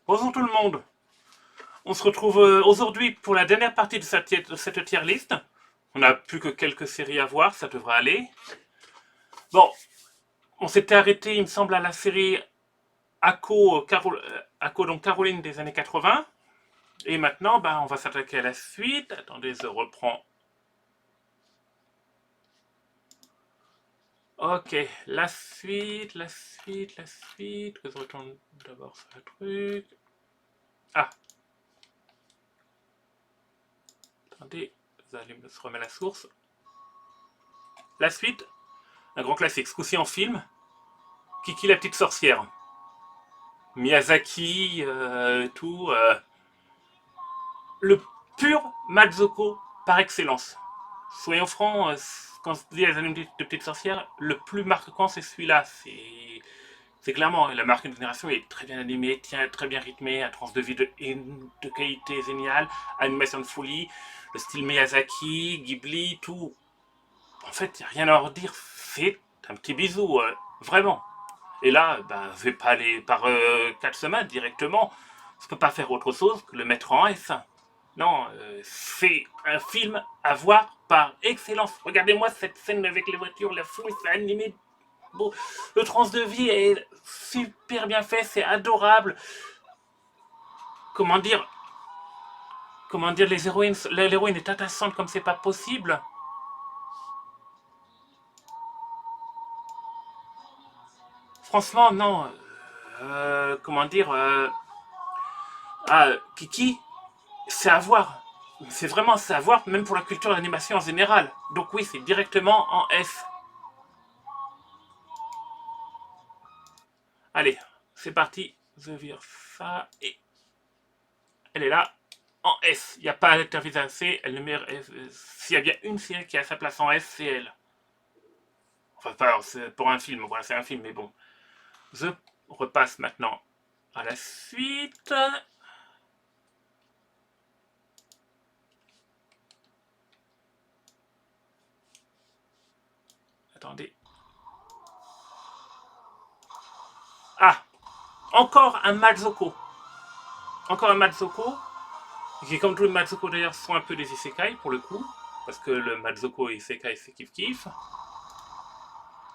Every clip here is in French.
Bonjour tout le monde. On se retrouve aujourd'hui pour la dernière partie de cette tier list. On n'a plus que quelques séries à voir, ça devrait aller. Bon, on s'était arrêté, il me semble, à la série Akko, donc Caroline des années 80. Et maintenant, on va s'attaquer à la suite. Attendez, je reprends. Ok, la suite. Que je retourne d'abord sur le truc. Ah, attendez, ça se remet la source. La suite, un grand classique, ce coup-ci en film. Kiki la petite sorcière. Miyazaki, tout. Le pur Mazoko par excellence. Soyons francs, quand on se dit les animés de petites sorcières, le plus marquant c'est celui-là. C'est clairement, la marque d'une génération est très bien animée, très bien rythmée, un transe de vie de qualité géniale, animation de folie, le style Miyazaki, Ghibli, tout. En fait, il n'y a rien à en redire. C'est un petit bisou, vraiment. Et là, je vais pas aller par 4 semaines directement. Je peux pas faire autre chose que le mettre en S. Non, c'est un film à voir par excellence. Regardez-moi cette scène avec les voitures, la foule, c'est animé. Bon, le trans de vie est super bien fait, c'est adorable. Comment dire Comment dire, l'héroïne est attachante comme c'est pas possible. Franchement, non. Comment dire Kiki, c'est à voir. C'est vraiment à voir, même pour la culture de l'animation en général. Donc oui, c'est directement en S. Allez, c'est parti. Je vire ça et elle est là en S. Il n'y a pas d'interview C. Elle ne met. S'il y a bien une série qui a sa place en S, c'est elle. Enfin, pas pour un film. Voilà, c'est un film, mais bon. Je repasse maintenant à la suite. Attendez. Ah, encore un Mazoko. Encore un Mazoko. Qui, comme tous les Mazoko d'ailleurs, sont un peu des isekai pour le coup. Parce que le Mazoko et isekai, c'est kiff-kiff.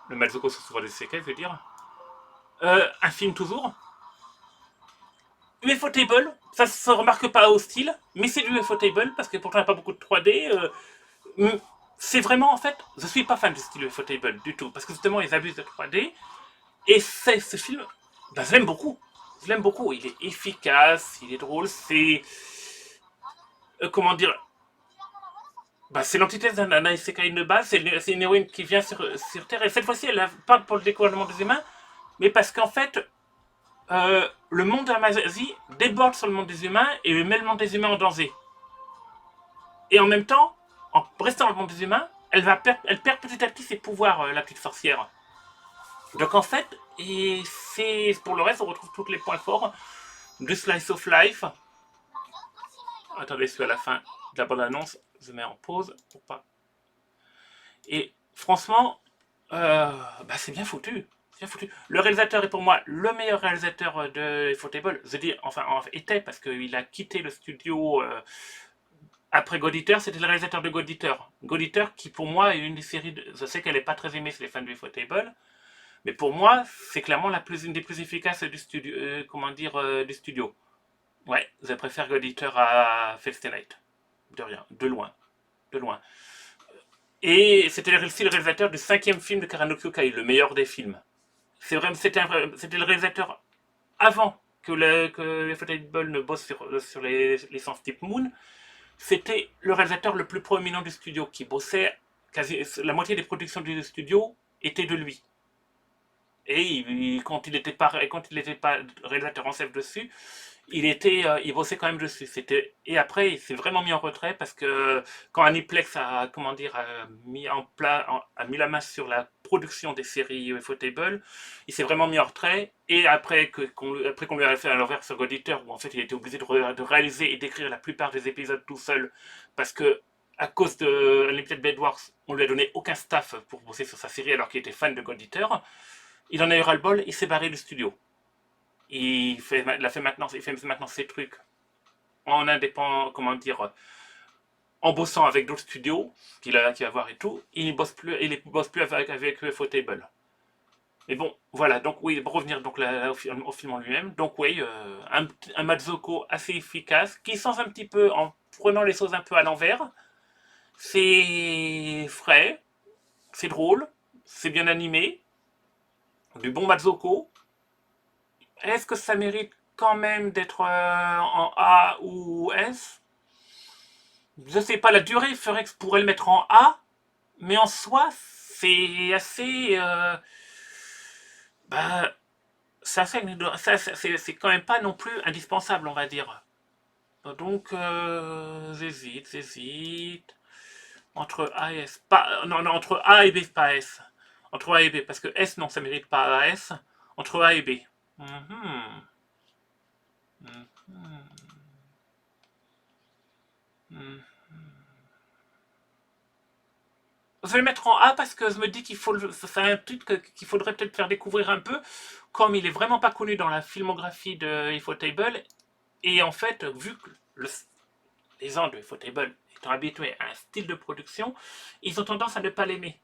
Le Mazoko, c'est souvent des isekai, je veux dire. Un film toujours. UFO Table, ça se remarque pas au style, mais c'est du UFO Table parce que pourtant il n'y a pas beaucoup de 3D. C'est vraiment en fait, je suis pas fan du style UFO Table du tout parce que justement ils abusent de 3D et ce film, je l'aime beaucoup. Je l'aime beaucoup, il est efficace, il est drôle, c'est. Comment dire. C'est l'antithèse d'un isekai de base, c'est une héroïne qui vient sur Terre et cette fois-ci elle n'a pas pour le découvert des humains, mais parce qu'en fait le monde de la magie déborde sur le monde des humains et met le monde des humains en danger. Et en même temps, en restant dans le monde des humains, elle perd petit à petit ses pouvoirs, la petite sorcière. Donc en fait, et c'est pour le reste, on retrouve tous les points forts de Slice of Life. Attendez, je suis à la fin de la bande-annonce, je mets en pause pour pas. Et franchement, c'est bien foutu. Bien foutu. Le réalisateur est pour moi le meilleur réalisateur de Footable. Je dis, enfin, était parce qu'il a quitté le studio après God Eater, c'était le réalisateur de God Eater. God Eater, qui pour moi est une des séries. Je sais qu'elle n'est pas très aimée chez les fans de Ufotable, mais pour moi, c'est clairement une des plus efficaces du studio. Du studio. Ouais, je préfère God Eater à Fate Night. De rien, de loin. De loin. Et c'était aussi le réalisateur du 5e film de Karanokyo Kai, le meilleur des films. C'est vrai, c'était le réalisateur avant que Ufotable ne bosse sur les licences type Moon. C'était le réalisateur le plus proéminent du studio qui bossait quasi la moitié des productions du studio étaient de lui. Et quand il n'était pas réalisateur en chef dessus, il bossait quand même dessus. Et après il s'est vraiment mis en retrait parce que quand Aniplex a mis la main sur la production des séries UFO Table, il s'est vraiment mis en retrait. Et après qu'on lui a fait à l'envers sur God Eater, où en fait il était obligé de réaliser et d'écrire la plupart des épisodes tout seul parce que à cause de Unlimited Bedwars, on lui a donné aucun staff pour bosser sur sa série alors qu'il était fan de God Eater. Il en a eu ras-le-bol, il s'est barré du studio. Il fait maintenant ses trucs en indépendant, comment dire, en bossant avec d'autres studios qu'il va voir et tout. Il bosse plus avec Ufotable. Mais bon, voilà, donc oui, pour revenir donc là, au film en lui-même, donc oui, un Mazzocco assez efficace, qui sent un petit peu, en prenant les choses un peu à l'envers, c'est frais, c'est drôle, c'est bien animé, du bon Mazzocco. Est-ce que ça mérite quand même d'être en A ou S? Je sais pas, la durée ferait que je pourrais le mettre en A, mais en soi, c'est assez... bah, c'est quand même pas non plus indispensable, on va dire. Donc, j'hésite. Entre A et S. Pas, non, non, entre A et B, pas S. Entre A et B, parce que S, non, ça mérite pas S. Entre A et B. Mhm. Mhm. Mhm. Je vais le mettre en A parce que je me dis c'est un truc qu'il faudrait peut-être faire découvrir un peu, comme il est vraiment pas connu dans la filmographie de Ufotable. Et en fait, vu que les gens de Ufotable étant habitués à un style de production, ils ont tendance à ne pas l'aimer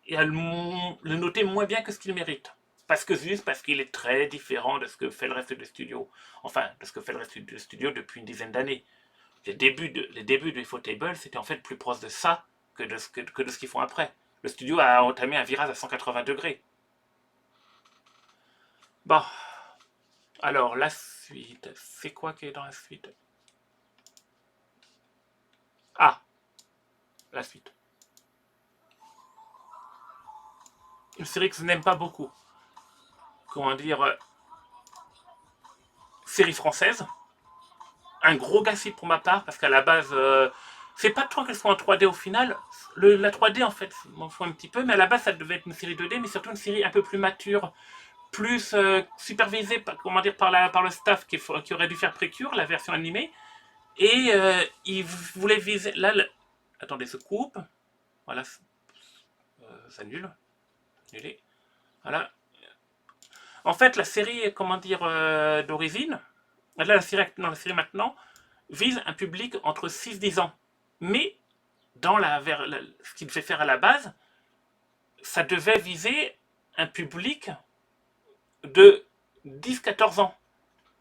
et à le noter moins bien que ce qu'il mérite. Juste parce qu'il est très différent de ce que fait le reste du studio. Enfin, de ce que fait le reste du studio depuis une dizaine d'années. Les débuts de Ufotable, c'était en fait plus proche de ça que de ce qu'ils font après. Le studio a entamé un virage à 180 degrés. Bon, alors la suite, c'est quoi qui est dans la suite? Ah, la suite. Une série que je n'aime pas beaucoup. Comment dire, série française. Un gros gâchis pour ma part, parce qu'à la base, c'est pas trop qu'elle soit en 3D au final. La 3D, en fait, m'en fout un petit peu, mais à la base, ça devait être une série 2D, mais surtout une série un peu plus mature, plus supervisée comment dire, par le staff qui aurait dû faire Précure, la version animée. Et il voulait viser. Attendez, se coupe. Voilà, ça annule. Annulé. Voilà. En fait, la série, comment dire, d'origine, là, la série maintenant, vise un public entre 6 et 10 ans. Mais ce qu'il devait faire à la base, ça devait viser un public de 10 à 14 ans.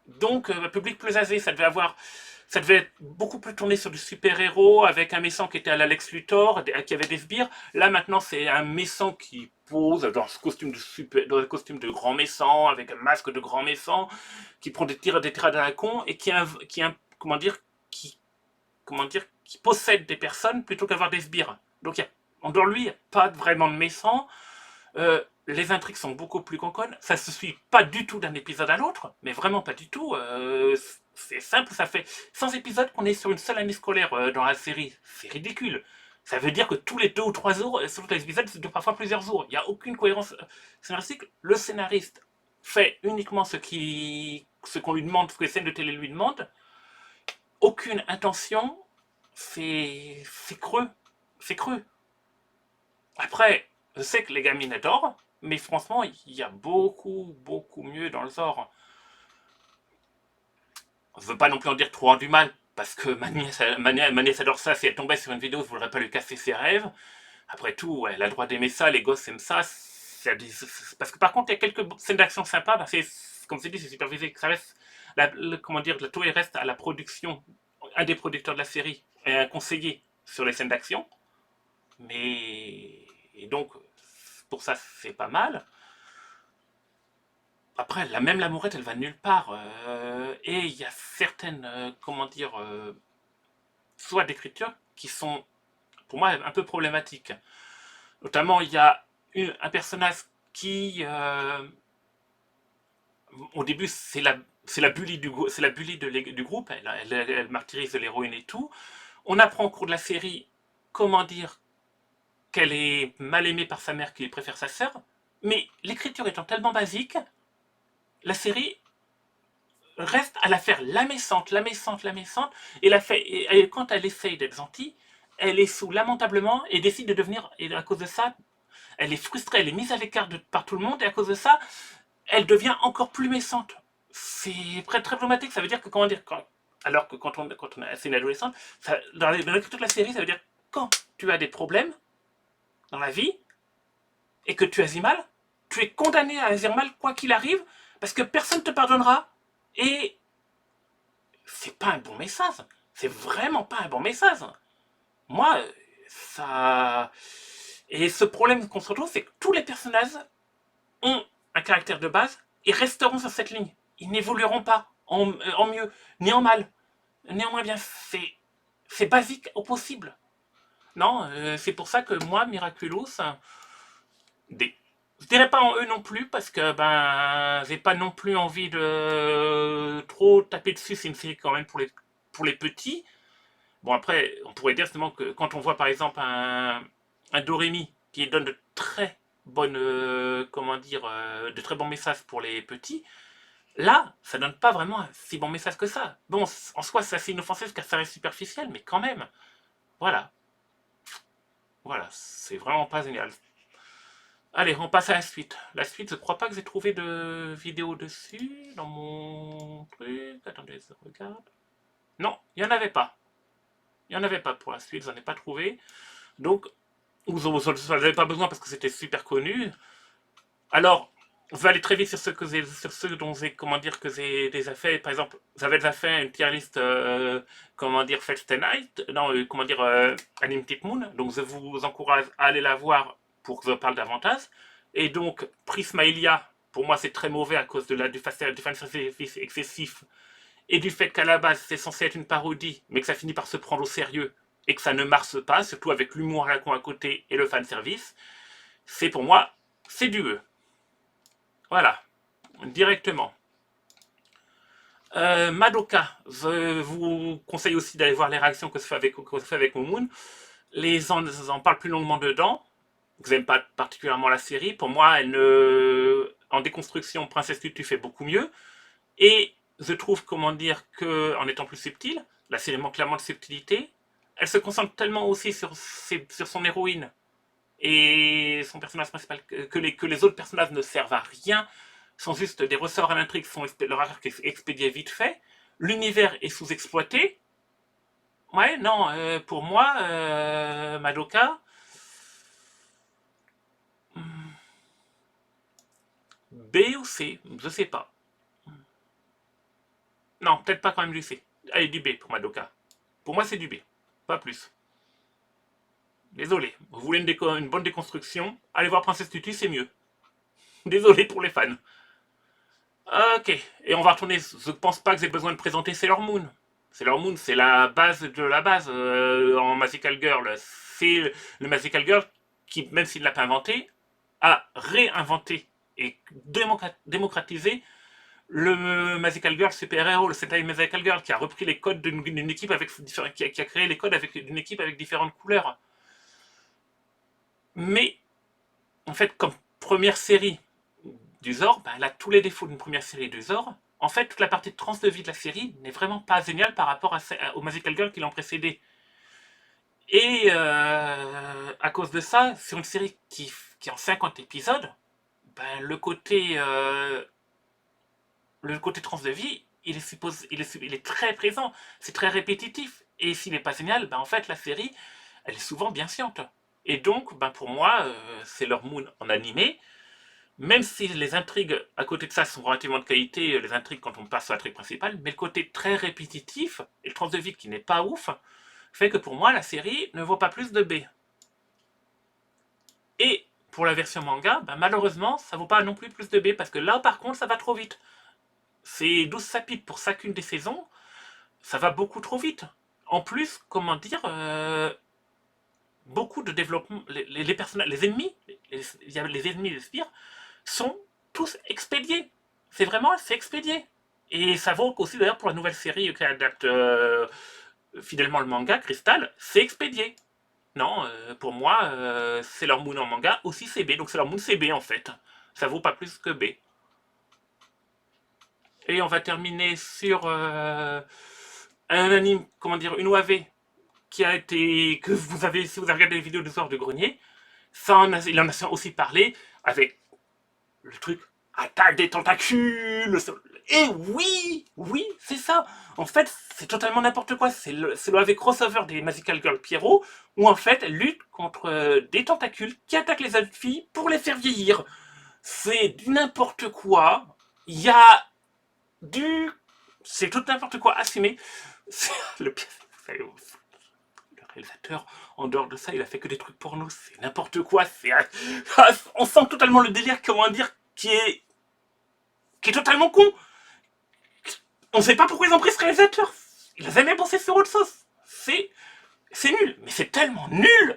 Donc, un public plus âgé, ça devait être beaucoup plus tourné sur du super-héros, avec un méchant qui était à l'Alex Luthor, qui avait des sbires. Là, maintenant, c'est un méchant qui pose dans un costume de grand méchant, avec un masque de grand méchant, qui prend des tirades à la con, et comment dire, qui possède des personnes plutôt qu'avoir des sbires. Donc, dans lui, il n'y a pas vraiment de méchant. Les intrigues sont beaucoup plus conconnes. Ça se suit pas du tout d'un épisode à l'autre, mais vraiment pas du tout. C'est simple, ça fait 100 épisodes qu'on est sur une seule année scolaire dans la série. C'est ridicule. Ça veut dire que tous les 2 ou 3 jours, sur les épisodes, c'est parfois plusieurs jours. Il n'y a aucune cohérence scénaristique. Le scénariste fait uniquement ce qu'on lui demande, ce que les scènes de télé lui demandent. Aucune intention. C'est creux. C'est creux. Après, je sais que les gamines adorent, mais franchement, il y a beaucoup, beaucoup mieux dans le genre. Je veux pas non plus en dire trop du mal, parce que ma nièce adore ça. Si elle tombait sur une vidéo, je voudrais pas lui casser ses rêves. Après tout, ouais, elle a le droit d'aimer ça, les gosses aiment ça. Parce que par contre, il y a quelques scènes d'action sympas. Bah, comme c'est dit, c'est supervisé. Ça reste, comment dire, la tour reste à la production. Un des producteurs de la série est un conseiller sur les scènes d'action. Mais. Et donc, pour ça, c'est pas mal. Après, même l'amourette, elle va nulle part. Et il y a certaines, comment dire, soit d'écriture qui sont, pour moi, un peu problématiques. Notamment, il y a un personnage qui, au début, c'est la bully du groupe. Elle martyrise l'héroïne et tout. On apprend au cours de la série, comment dire, qu'elle est mal aimée par sa mère, qu'il préfère sa sœur. Mais l'écriture étant tellement basique, la série reste à la faire la méchante, et quand elle essaye d'être gentille, elle est sous lamentablement et décide de devenir, et à cause de ça, elle est frustrée, elle est mise à l'écart par tout le monde, et à cause de ça, elle devient encore plus méchante. c'est très, très problématique. Ça veut dire que, comment dire, alors que quand on c'est une adolescente, dans l'écriture de la série, ça veut dire que quand tu as des problèmes dans la vie et que tu agis mal, tu es condamné à agir mal quoi qu'il arrive parce que personne ne te pardonnera. Et c'est pas un bon message. C'est vraiment pas un bon message. Moi, ça. Et ce problème qu'on se retrouve, c'est que tous les personnages ont un caractère de base et resteront sur cette ligne. Ils n'évolueront pas en mieux, ni en mal. Néanmoins, bien, c'est basique au possible. Non, c'est pour ça que moi, Miraculous, des, je dirais pas en eux non plus, parce que ben, j'ai pas non plus envie de trop taper dessus. C'est une série quand même pour les petits. Bon, après, on pourrait dire justement que quand on voit par exemple un Doremi qui donne de très bonnes, comment dire, de très bons messages pour les petits, là, ça donne pas vraiment un si bon message que ça. Bon, en soi, c'est assez inoffensif car ça reste superficiel, mais quand même, voilà, voilà, c'est vraiment pas génial. Allez, on passe à la suite. La suite, je crois pas que j'ai trouvé de vidéo dessus dans mon truc. Attendez, je regarde. Non, il n'y en avait pas. Il n'y en avait pas pour la suite, j'en ai pas trouvé. Donc, vous n'en avez pas besoin parce que c'était super connu. Alors, on va aller très vite sur ceux dont j'ai, comment dire, que j'ai déjà fait. Par exemple, j'avais déjà fait une tier list, comment dire, Fate Stay Night, non, comment dire, Unlimited Moon. Donc, je vous encourage à aller la voir pour que je parle davantage. Et donc, Prisma Ilia, pour moi, c'est très mauvais à cause du fan service excessif et du fait qu'à la base, c'est censé être une parodie, mais que ça finit par se prendre au sérieux et que ça ne marche pas, surtout avec l'humour à la con à côté et le fan service. C'est pour moi, c'est du E. Voilà, directement. Madoka, je vous conseille aussi d'aller voir les réactions que se fait avec Momoun. Les gens en parlent plus longuement dedans. Vous n'aimez pas particulièrement la série. Pour moi, en déconstruction, Princesse Tutu fait beaucoup mieux. Et je trouve, comment dire, que en étant plus subtile, la série manque clairement de subtilité. Elle se concentre tellement aussi sur son héroïne et son personnage principal que les autres personnages ne servent à rien, sont juste des ressorts à l'intrigue, sont leur arc expédié vite fait. L'univers est sous-exploité. Ouais, non, pour moi, Madoka, B ou C, je sais pas. Non, peut-être pas quand même du C. Allez, du B pour Madoka. Pour moi, c'est du B, pas plus. Désolé, vous voulez une bonne déconstruction, allez voir Princesse Tutu, c'est mieux. Désolé pour les fans. Ok, et on va retourner. Je pense pas que j'ai besoin de présenter Sailor Moon. Sailor Moon, c'est la base de la base en Magical Girl. C'est le Magical Girl qui, même s'il ne l'a pas inventé, a réinventé et démocratisé le Magical Girl Super Hero, le Sentai Magical Girl, qui a repris les codes d'une équipe avec qui a créé les codes d'une équipe avec différentes couleurs. Mais en fait, comme première série du Zor, ben, elle a tous les défauts d'une première série du Zor. En fait, toute la partie de trans de vie de la série n'est vraiment pas géniale par rapport au Magical Girl qui l'ont précédé. Et à cause de ça, sur une série qui est en 50 épisodes, ben, le côté trans de vie, il est très présent, c'est très répétitif. Et s'il n'est pas génial, ben, en fait, la série, elle est souvent bien chiante. Et donc, ben, pour moi, c'est leur Moon en animé. Même si les intrigues à côté de ça sont relativement de qualité, les intrigues quand on passe sur l'intrigue principale, mais le côté très répétitif et le trans de vie qui n'est pas ouf, fait que pour moi la série ne vaut pas plus de B. Et pour la version manga, ben malheureusement ça vaut pas non plus de B parce que là par contre ça va trop vite. C'est 12 chapitres pour chacune des saisons, ça va beaucoup trop vite. En plus, comment dire, beaucoup de développement, les personnages, les ennemis, les ennemis des spires, sont tous expédiés. C'est expédié. Et ça vaut aussi d'ailleurs pour la nouvelle série qui adapte fidèlement le manga, Crystal, c'est expédié. Non, pour moi, Sailor Moon en manga, aussi c'est B. Donc Sailor Moon c'est B en fait. Ça vaut pas plus que B. Et on va terminer sur un anime, comment dire, une OAV qui a été. Que vous avez, si vous avez regardé les vidéos du soir du grenier, il en a aussi parlé avec le truc attaque des tentacules, Et oui, c'est ça. En fait, c'est totalement n'importe quoi. C'est le avec crossover des Magical Girl Pierrot, où en fait, elle lutte contre des tentacules qui attaquent les jeunes filles pour les faire vieillir. C'est du n'importe quoi. Il y a du... C'est tout n'importe quoi assumé. Le pire, le réalisateur, en dehors de ça, il a fait que des trucs pour nous. C'est n'importe quoi. On sent totalement le délire, comment dire, qui est totalement con. On ne sait pas pourquoi ils ont pris ce réalisateur. Ils avaient pensé sur autre chose. C'est nul. Mais c'est tellement nul.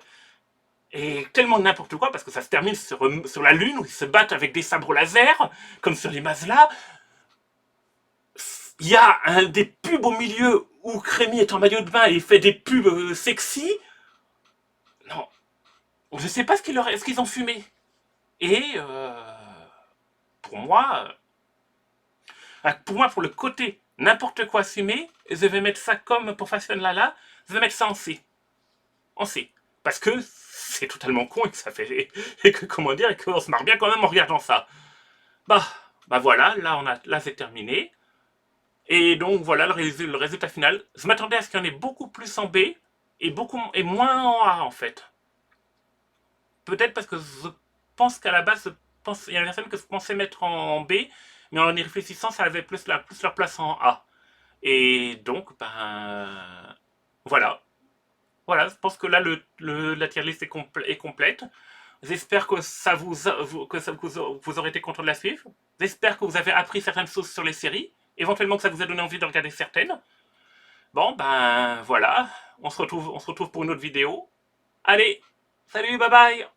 Et tellement n'importe quoi, parce que ça se termine sur la Lune, où ils se battent avec des sabres laser, comme sur les Mazla. Il y a des pubs au milieu où Crémy est en maillot de bain et il fait des pubs sexy. Non. Je sais pas ce qu'ils ont fumé. Et pour moi, pour le côté n'importe quoi assumé, je vais mettre ça comme pour Fashion Lala, je vais mettre ça en C. En C. Parce que c'est totalement con et que ça fait. Et que, comment dire, et qu'on se marre bien quand même en regardant ça. Bah voilà, là c'est terminé. Et donc voilà le résultat final. Je m'attendais à ce qu'il y en ait beaucoup plus en B et moins en A en fait. Peut-être parce que je pense qu'à la base, il y a une personne que je pensais mettre en B, mais en y réfléchissant, ça avait plus leur place en A. Et donc, voilà. Voilà, je pense que là, la tier list est complète. J'espère que vous aurez été content de la suivre. J'espère que vous avez appris certaines choses sur les séries. Éventuellement que ça vous a donné envie de regarder certaines. Bon, voilà. On se retrouve pour une autre vidéo. Allez, salut, bye bye.